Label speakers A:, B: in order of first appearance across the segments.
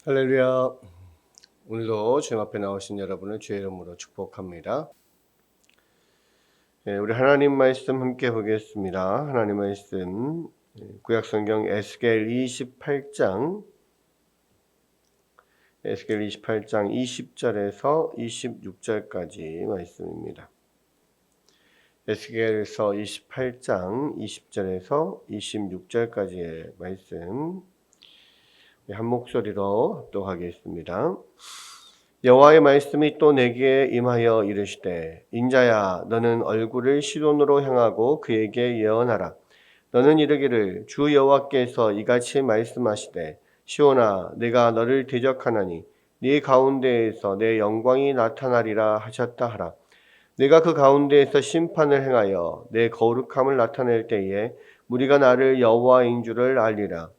A: 할렐루야. 오늘도 주님 앞에 나오신 여러분을 주의 이름으로 축복합니다. 우리 하나님 말씀 함께 보겠습니다. 하나님 말씀 구약성경 에스겔 28장 20절에서 26절까지 말씀입니다. 에스겔서 28장 20절에서 26절까지의 말씀 한 목소리로 합독하겠습니다. 여호와의 말씀이 또 내게 임하여 이르시되 인자야 너는 얼굴을 시돈으로 향하고 그에게 예언하라. 너는 이르기를 주 여호와께서 이같이 말씀하시되 시온아 내가 너를 대적하나니 네 가운데에서 내 영광이 나타나리라 하셨다 하라. 내가 그 가운데에서 심판을 행하여 내 거룩함을 나타낼 때에 무리가 나를 여호와인 줄을 알리라.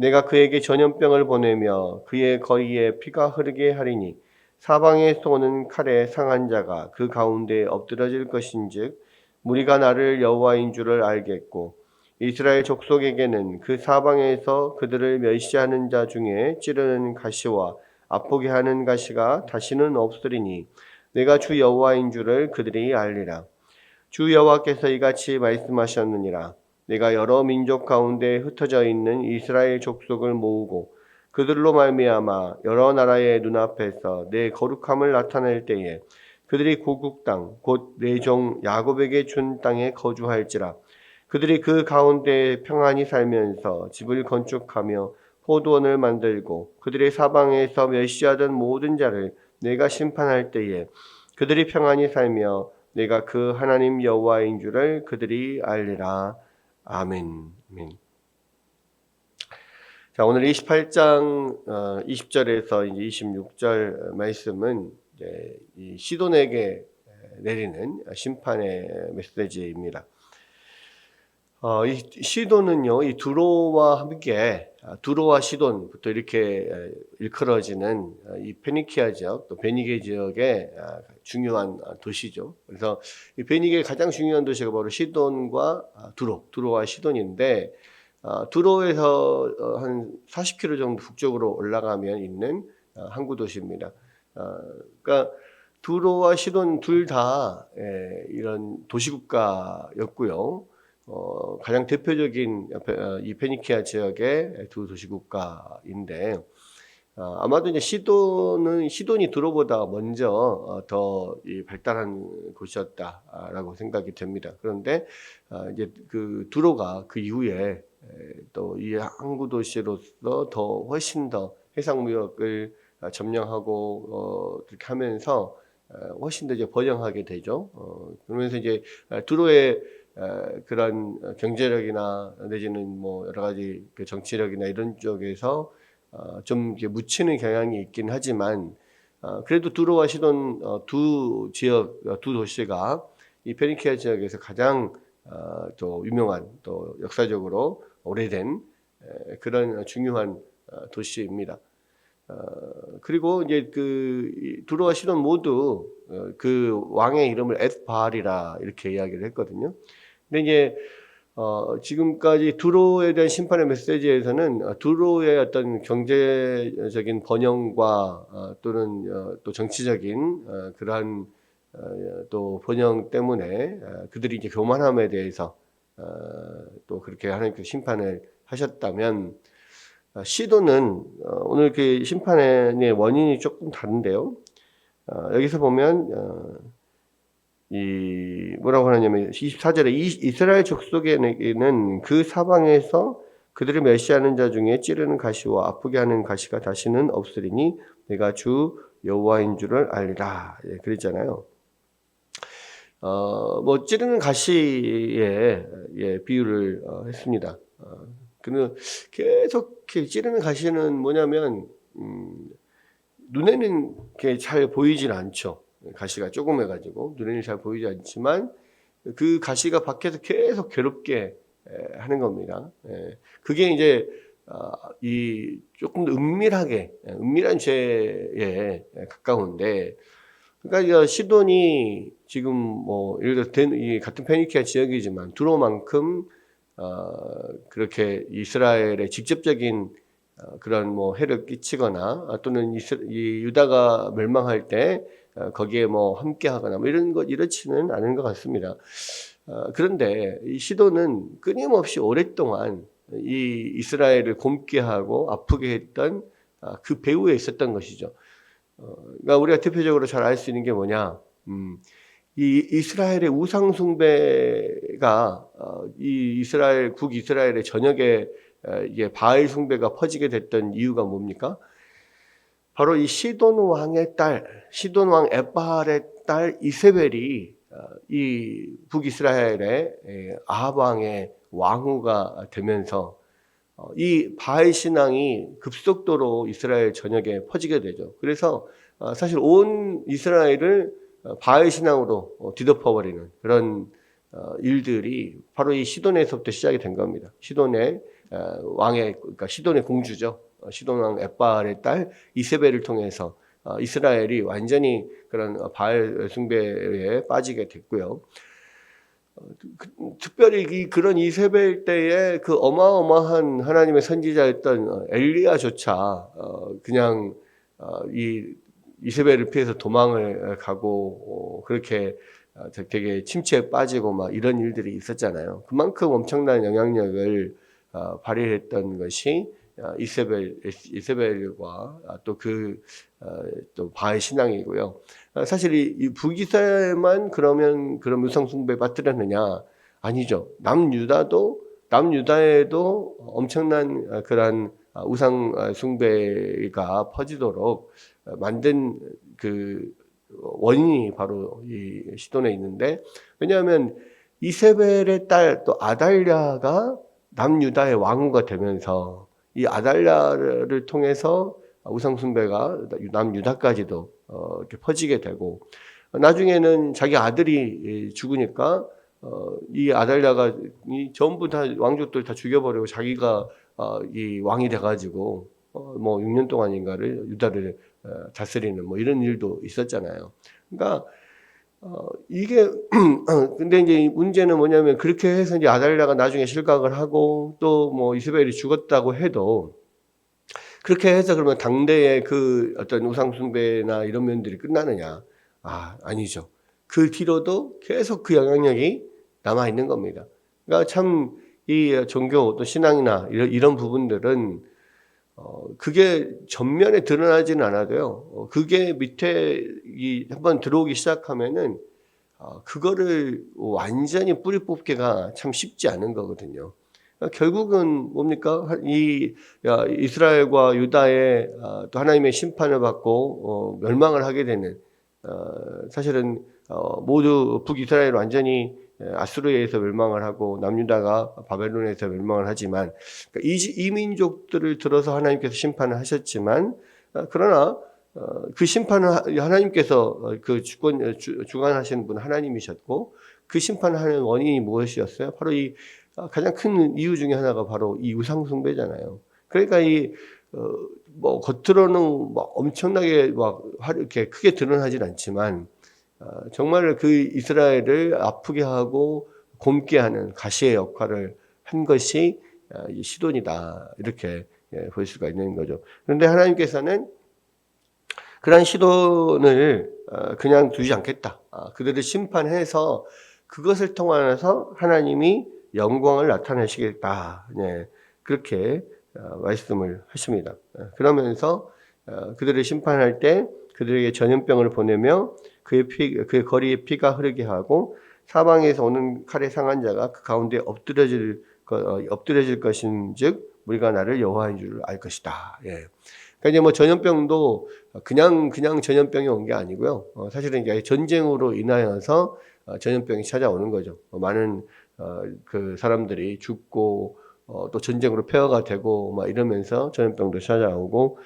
A: 내가 그에게 전염병을 보내며 그의 거리에 피가 흐르게 하리니 사방에서 오는 칼에 상한 자가 그 가운데에 엎드러질 것인즉 무리가 나를 여호와인 줄을 알겠고 이스라엘 족속에게는 그 사방에서 그들을 멸시하는 자 중에 찌르는 가시와 아프게 하는 가시가 다시는 없으리니 내가 주 여호와인 줄을 그들이 알리라. 주 여호와께서 이같이 말씀하셨느니라. 내가 여러 민족 가운데 흩어져 있는 이스라엘 족속을 모으고 그들로 말미암아 여러 나라의 눈앞에서 내 거룩함을 나타낼 때에 그들이 고국 땅 곧 내 종 야곱에게 준 땅에 거주할지라. 그들이 그 가운데 평안히 살면서 집을 건축하며 포도원을 만들고 그들의 사방에서 멸시하던 모든 자를 내가 심판할 때에 그들이 평안히 살며 내가 그 하나님 여호와인 줄을 그들이 알리라. 아멘. 아멘. 자, 오늘 28장 20절에서 이제 26절 말씀은 이제 이 시돈에게 내리는 심판의 메시지입니다. 이 시돈은요, 이 두로와 함께 두로와 시돈부터 이렇게 일컬어지는 이 페니키아 지역, 또 베니게 지역의 중요한 도시죠. 그래서 이 베니게의 가장 중요한 도시가 바로 시돈과 두로와 시돈인데, 두로에서 한 40km 정도 북쪽으로 올라가면 있는 항구 도시입니다. 그러니까 두로와 시돈 둘 다 이런 도시국가였고요. 가장 대표적인 이 페니키아 지역의 두 도시국가인데 아마도 이제 시돈이 두로보다 먼저 더 발달한 곳이었다라고 생각이 됩니다. 그런데 이제 그 두로가 그 이후에 또 이 항구 도시로서 더 훨씬 더 해상 무역을 점령하고 그렇게 하면서 훨씬 더 이제 번영하게 되죠. 그러면서 이제 두로의 그런 경제력이나 내지는 뭐 여러 가지 그 정치력이나 이런 쪽에서 좀 이렇게 묻히는 경향이 있긴 하지만 그래도 두로와 시돈 두 지역 두 도시가 이 페니키아 지역에서 가장 또 유명한 또 역사적으로 오래된 그런 중요한 도시입니다. 그리고 이제 그 두로와 시돈 모두 그 왕의 이름을 에스바알이라 이렇게 이야기를 했거든요. 근데 이제 지금까지 두로에 대한 심판의 메시지에서는 두로의 어떤 경제적인 번영과 또는 또 정치적인 그러한 또 번영 때문에 그들이 이제 교만함에 대해서 또 그렇게 하나님께서 심판을 하셨다면 시도는 오늘 그 심판의 원인이 조금 다른데요. 여기서 보면 이 뭐라고 하냐면 24절에 이스라엘 족속에게는 그 사방에서 그들을 멸시하는 자 중에 찌르는 가시와 아프게 하는 가시가 다시는 없으리니 내가 주 여호와인 줄을 알리라. 그랬잖아요. 뭐 찌르는 가시에 비유를 했습니다. 근데 계속 찌르는 가시는 뭐냐면 눈에는 잘 보이진 않죠. 가시가 조그매가지고 눈에는 잘 보이지 않지만 그 가시가 밖에서 계속 괴롭게 하는 겁니다. 그게 이제 이 조금 더 은밀한 죄에 가까운데, 그러니까 시돈이 지금 뭐 예를 들어 이 같은 페니키아 지역이지만 두로만큼 그렇게 이스라엘의 직접적인 그런 뭐 해를 끼치거나 또는 이 유다가 멸망할 때 거기에 뭐 함께하거나 뭐 이런 것 이렇지는 않은 것 같습니다. 그런데 이 시돈은 끊임없이 오랫동안 이 이스라엘을 곪게 하고 아프게 했던 그 배후에 있었던 것이죠. 그러니까 우리가 대표적으로 잘 알 수 있는 게 뭐냐? 이 이스라엘의 우상 숭배가 이 이스라엘 북이스라엘의 전역에 이게 바알 숭배가 퍼지게 됐던 이유가 뭡니까? 바로 이 시돈 왕의 딸, 시돈 왕 에바알의 딸 이세벨이 이 북이스라엘의 아합 왕의 왕후가 되면서 이 바알 신앙이 급속도로 이스라엘 전역에 퍼지게 되죠. 그래서 사실 온 이스라엘을 바알 신앙으로 뒤덮어버리는 그런 일들이 바로 이 시돈에서부터 시작이 된 겁니다. 시돈의 왕의, 그러니까 시돈의 공주죠. 시돈 왕 에바알의 딸 이세벨을 통해서 이스라엘이 완전히 그런 바알 숭배에 빠지게 됐고요. 특별히 그런 이세벨 때에 그 어마어마한 하나님의 선지자였던 엘리야조차 그냥 이 이세벨을 피해서 도망을 가고 그렇게 되게 침체에 빠지고 막 이런 일들이 있었잖아요. 그만큼 엄청난 영향력을 발휘했던 것이 이세벨과 또 바알 신앙이고요. 사실 이 북이스라엘만 그러면 그런 우상 숭배 빠뜨렸느냐? 아니죠. 남유다에도 엄청난 그런 우상 숭배가 퍼지도록 만든 그 원인이 바로 이 시돈에 있는데, 왜냐하면 이세벨의 딸 또 아달랴가 남유다의 왕후가 되면서 이 아달랴를 통해서 우상 숭배가 남유다까지도 이렇게 퍼지게 되고, 나중에는 자기 아들이 죽으니까 이 아달랴가 전부 다 왕족들 다 죽여버리고 자기가 이 왕이 돼가지고 뭐 6년 동안인가를 유다를 다스리는 뭐 이런 일도 있었잖아요. 그러니까 이게 근데 이제 문제는 뭐냐면 그렇게 해서 이제 아달랴가 나중에 실각을 하고 또 뭐 이세벨이 죽었다고 해도 그렇게 해서 그러면 당대의 그 어떤 우상 숭배나 이런 면들이 끝나느냐? 아니죠. 그 뒤로도 계속 그 영향력이 남아 있는 겁니다. 그러니까 참 이 종교 또 신앙이나 이런 부분들은 그게 전면에 드러나지는 않아도요. 그게 밑에 한번 들어오기 시작하면은 그거를 완전히 뿌리 뽑기가 참 쉽지 않은 거거든요. 결국은 뭡니까? 이 이스라엘과 유다의 또 하나님의 심판을 받고 멸망을 하게 되는 사실은 모두 북이스라엘 완전히 아수르에 의해서 멸망을 하고 남유다가 바벨론에서 멸망을 하지만 이 민족들을 들어서 하나님께서 심판을 하셨지만 그러나 그 심판을 하나님께서 그 주관하시는 분 하나님이셨고 그 심판을 하는 원인이 무엇이었어요? 바로 이 가장 큰 이유 중에 하나가 바로 이 우상 숭배잖아요. 그러니까 뭐 겉으로는 막 엄청나게 막 이렇게 크게 드러나진 않지만 정말 그 이스라엘을 아프게 하고 곪게 하는 가시의 역할을 한 것이 시돈이다 이렇게 볼 수가 있는 거죠. 그런데 하나님께서는 그러한 시돈을 그냥 두지 않겠다. 그들을 심판해서 그것을 통해서 하나님이 영광을 나타내시겠다. 그렇게 말씀을 하십니다. 그러면서 그들을 심판할 때 그들에게 전염병을 보내며 그의 거리에 피가 흐르게 하고 사방에서 오는 칼에 상한 자가 그 가운데 엎드려질 것인즉 우리가 나를 여호와인 줄 알 것이다. 그러니까 이제 뭐 전염병도 그냥 전염병이 온 게 아니고요. 사실은 이게 전쟁으로 인하여서 전염병이 찾아오는 거죠. 많은 그 사람들이 죽고 또 전쟁으로 폐허가 되고 막 이러면서 전염병도 찾아오고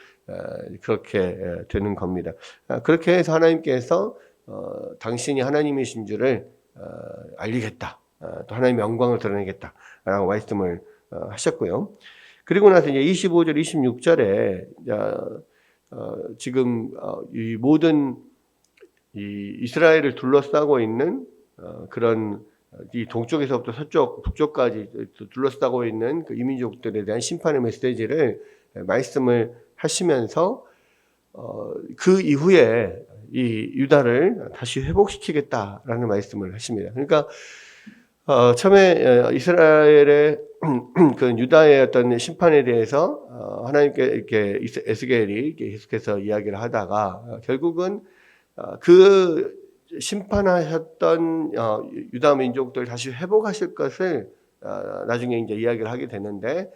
A: 그렇게 되는 겁니다. 그렇게 해서 하나님께서 당신이 하나님이신 줄을 알리겠다. 또 하나님의 영광을 드러내겠다라고 말씀을 하셨고요. 그리고 나서 이제 25절, 26절에 지금 이 모든 이 이스라엘을 둘러싸고 있는 그런 이 동쪽에서부터 서쪽, 북쪽까지 둘러싸고 있는 그 이민족들에 대한 심판의 메시지를 말씀을 하시면서 그 이후에 이 유다를 다시 회복시키겠다라는 말씀을 하십니다. 그러니까 처음에 이스라엘의 그 유다의 어떤 심판에 대해서 하나님께 이렇게 에스겔이 계속해서 이야기를 하다가 결국은 그 심판하셨던 유다 민족들 다시 회복하실 것을 나중에 이제 이야기를 하게 되는데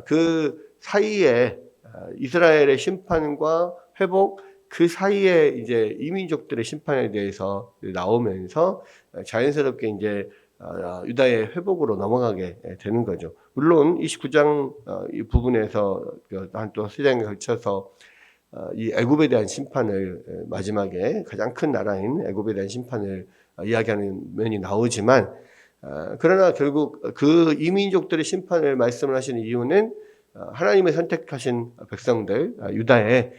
A: 그 사이에 이스라엘의 심판과 회복 그 사이에 이제 이민족들의 심판에 대해서 나오면서 자연스럽게 이제 유다의 회복으로 넘어가게 되는 거죠. 물론 29장 이 부분에서 한 또 세 장에 걸쳐서 이 애굽에 대한 심판을 마지막에 가장 큰 나라인 애굽에 대한 심판을 이야기하는 면이 나오지만 그러나 결국 그 이민족들의 심판을 말씀을 하시는 이유는 하나님의 선택하신 백성들 유다의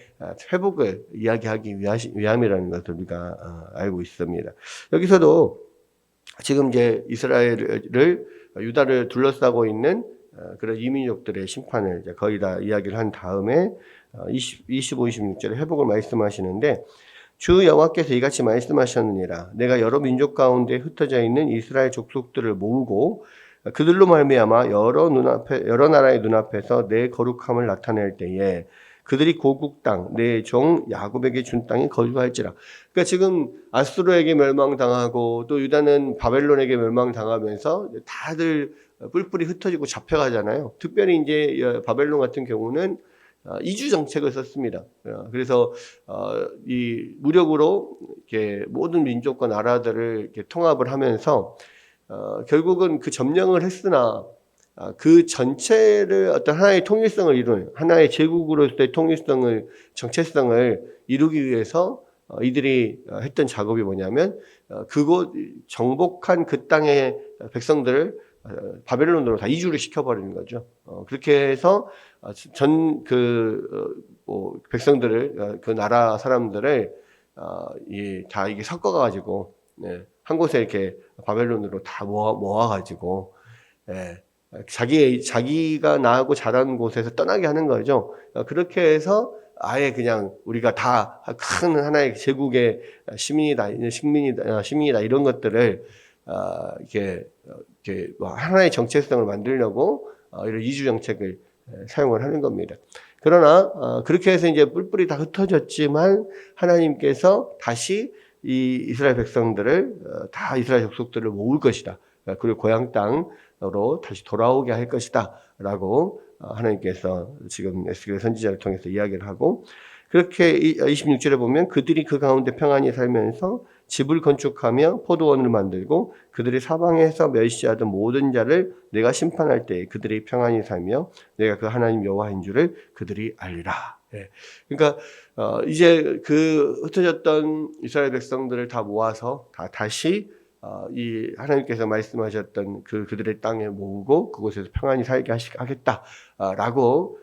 A: 회복을 이야기하기 위함이라는 것을 우리가 알고 있습니다. 여기서도 지금 이제 이스라엘을 유다를 둘러싸고 있는 그런 이민족들의 심판을 이제 거의 다 이야기를 한 다음에 25, 26절에 회복을 말씀하시는데 주 여호와께서 이같이 말씀하셨느니라 내가 여러 민족 가운데 흩어져 있는 이스라엘 족속들을 모으고 그들로 말미암아 여러 나라의 눈앞에서 내 거룩함을 나타낼 때에 그들이 고국 땅 내 종 야곱에게 준 땅에 거주할지라. 그러니까 지금 아수르에게 멸망당하고 또 유다는 바벨론에게 멸망당하면서 다들 뿔뿔이 흩어지고 잡혀가잖아요. 특별히 이제 바벨론 같은 경우는 이주 정책을 썼습니다. 그래서 이 무력으로 이렇게 모든 민족과 나라들을 이렇게 통합을 하면서 결국은 그 점령을 했으나 그 전체를 어떤 하나의 통일성을 이루는 하나의 제국으로서의 통일성을 정체성을 이루기 위해서 이들이 했던 작업이 뭐냐면 그곳 정복한 그 땅의 백성들을 바벨론으로 다 이주를 시켜버리는 거죠. 그렇게 해서 백성들을 그 나라 사람들을 다 이게 섞어가지고 한 곳에 이렇게 바벨론으로 다 모아가지고 자기가 나고 자란 곳에서 떠나게 하는 거죠. 그렇게 해서 아예 그냥 우리가 다 큰 하나의 제국의 시민이다 이런 것들을 이렇게 하나의 정체성을 만들려고 이런 이주 정책을 사용을 하는 겁니다. 그러나 그렇게 해서 이제 뿔뿔이 다 흩어졌지만 하나님께서 다시 이 이스라엘 백성들을 다 이스라엘 족속들을 모을 것이다. 그리고 고향 땅으로 다시 돌아오게 할 것이다. 라고 하나님께서 지금 에스겔 선지자를 통해서 이야기를 하고 그렇게 26절에 보면 그들이 그 가운데 평안히 살면서 집을 건축하며 포도원을 만들고 그들이 사방에서 멸시하던 모든 자를 내가 심판할 때에 그들이 평안히 살며 내가 그 하나님 여호와인 줄을 그들이 알리라. 그러니까 이제 그 흩어졌던 이스라엘 백성들을 다 모아서 다시 이 하나님께서 말씀하셨던 그들의 땅에 모으고 그곳에서 평안히 살게 하겠다라고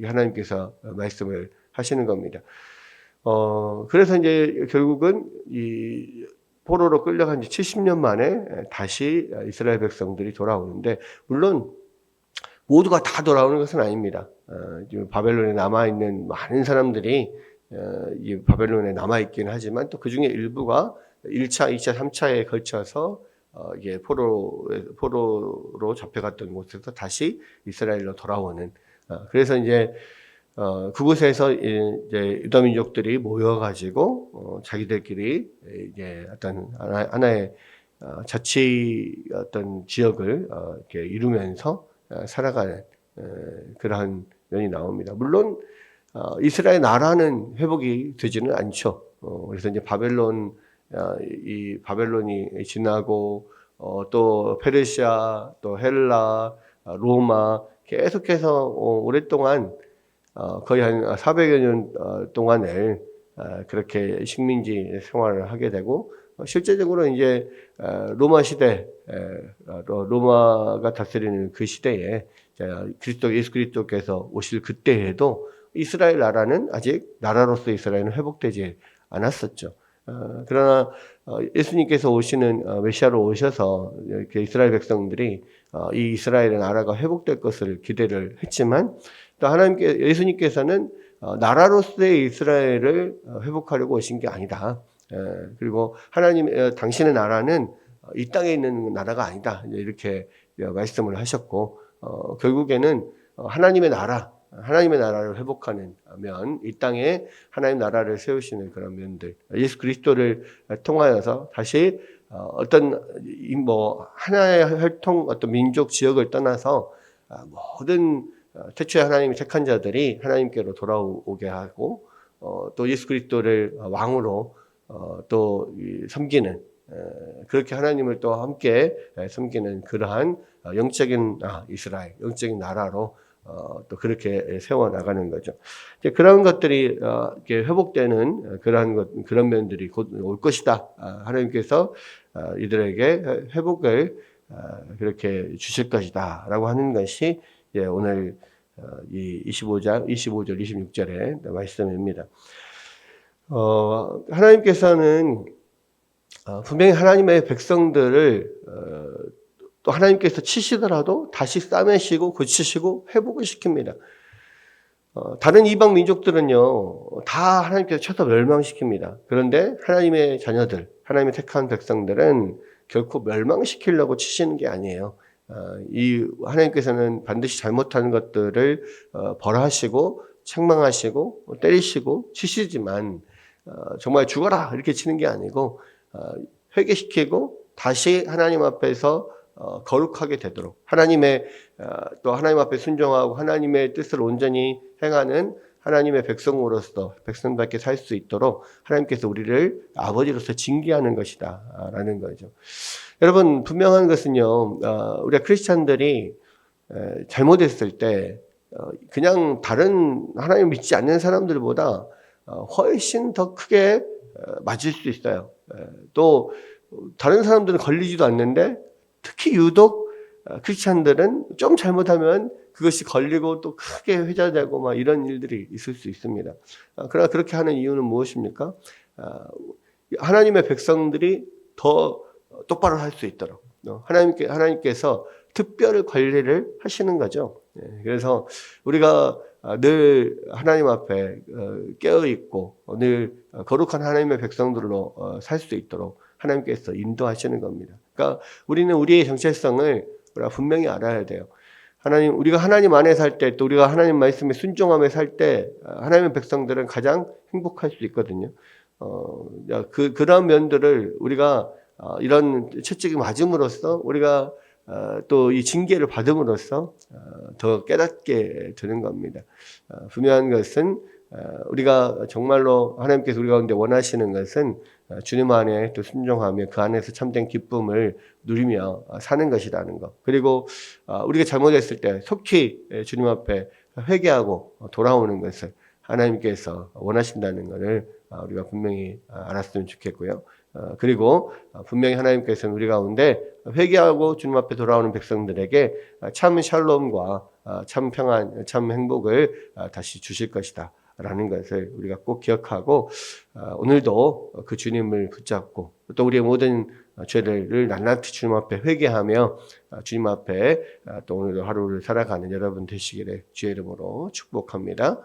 A: 하나님께서 말씀을 하시는 겁니다. 그래서 이제 결국은 이 포로로 끌려간 지 70년 만에 다시 이스라엘 백성들이 돌아오는데 물론 모두가 다 돌아오는 것은 아닙니다. 바벨론에 남아있는 많은 사람들이 이 바벨론에 남아있긴 하지만 또 그 중에 일부가 1차, 2차, 3차에 걸쳐서 이게 포로로 잡혀갔던 곳에서 다시 이스라엘로 돌아오는 그래서 이제 그곳에서 이제 유다 민족들이 모여가지고 자기들끼리 이제 어떤 하나의 자치 어떤 지역을 이렇게 이루면서 살아가는 그러한 면이 나옵니다. 물론 이스라엘 나라는 회복이 되지는 않죠. 그래서 이제 이 바벨론이 지나고 또 페르시아, 또 헬라, 로마 계속해서 오랫동안 거의 한 400여 년 동안을 그렇게 식민지 생활을 하게 되고 실제적으로 이제 로마 시대 로마가 다스리는 그 시대에 예수 그리스도께서 오실 그때에도 이스라엘 나라는 아직 나라로서 이스라엘은 회복되지 않았었죠. 그러나 예수님께서 오시는 메시아로 오셔서 이렇게 이스라엘 백성들이 이 이스라엘의 나라가 회복될 것을 기대를 했지만 또 예수님께서는 나라로서의 이스라엘을 회복하려고 오신 게 아니다. 그리고 당신의 나라는 이 땅에 있는 나라가 아니다. 이렇게 말씀을 하셨고, 결국에는 하나님의 나라를 회복하는 면, 이 땅에 하나님 나라를 세우시는 그런 면들, 예수 그리스도를 통하여서 다시 하나의 혈통, 어떤 민족, 지역을 떠나서 모든 태초에 하나님이 택한 자들이 하나님께로 돌아오게 하고, 또 예수 그리스도를 왕으로 또 섬기는, 그렇게 하나님을 또 함께 섬기는 그러한 영적인 이스라엘, 영적인 나라로 또 그렇게 세워나가는 거죠. 이제 그런 것들이 이렇게 회복되는 그런 면들이 곧 올 것이다. 하나님께서 이들에게 회복을 그렇게 주실 것이다. 라고 하는 것이 오늘 이 25절, 26절의 말씀입니다. 하나님께서는 분명히 하나님의 백성들을 또 하나님께서 치시더라도 다시 싸매시고 고치시고 회복을 시킵니다. 다른 이방 민족들은요, 다 하나님께서 쳐서 멸망시킵니다. 그런데 하나님의 자녀들, 하나님의 택한 백성들은 결코 멸망시키려고 치시는 게 아니에요. 하나님께서는 반드시 잘못하는 것들을 벌하시고 책망하시고 때리시고 치시지만 정말 죽어라 이렇게 치는 게 아니고 회개시키고 다시 하나님 앞에서 거룩하게 되도록 또 하나님 앞에 순종하고 하나님의 뜻을 온전히 행하는 하나님의 백성답게 살 수 있도록 하나님께서 우리를 아버지로서 징계하는 것이다 라는 거죠. 여러분, 분명한 것은요, 우리가 크리스찬들이 잘못했을 때 그냥 다른 하나님 믿지 않는 사람들보다 훨씬 더 크게 맞을 수 있어요. 또 다른 사람들은 걸리지도 않는데 특히 유독 크리스찬들은 좀 잘못하면 그것이 걸리고 또 크게 회자되고 막 이런 일들이 있을 수 있습니다. 그러나 그렇게 하는 이유는 무엇입니까? 하나님의 백성들이 더 똑바로 할 수 있도록 하나님께서 특별 관리를 하시는 거죠. 그래서 우리가 늘 하나님 앞에 깨어있고 늘 거룩한 하나님의 백성들로 살 수 있도록 하나님께서 인도하시는 겁니다. 그러니까 우리는 우리의 정체성을 우리가 분명히 알아야 돼요. 우리가 하나님 안에 살 때, 또 우리가 하나님 말씀에 순종하며 살 때, 하나님의 백성들은 가장 행복할 수 있거든요. 그런 면들을 우리가 이런 채찍이 맞음으로써 우리가 또 이 징계를 받음으로써 더 깨닫게 되는 겁니다. 분명한 것은 우리가 정말로 하나님께서 우리 가운데 원하시는 것은 주님 안에 또 순종하며 그 안에서 참된 기쁨을 누리며 사는 것이라는 것. 그리고 우리가 잘못했을 때 속히 주님 앞에 회개하고 돌아오는 것을 하나님께서 원하신다는 것을 우리가 분명히 알았으면 좋겠고요. 그리고 분명히 하나님께서는 우리 가운데 회개하고 주님 앞에 돌아오는 백성들에게 참 샬롬과 참 평안, 참 행복을 다시 주실 것이다 라는 것을 우리가 꼭 기억하고 오늘도 그 주님을 붙잡고 또 우리의 모든 죄를 낱낱이 주님 앞에 회개하며 주님 앞에 또 오늘도 하루를 살아가는 여러분 되시기를 주의 이름으로 축복합니다.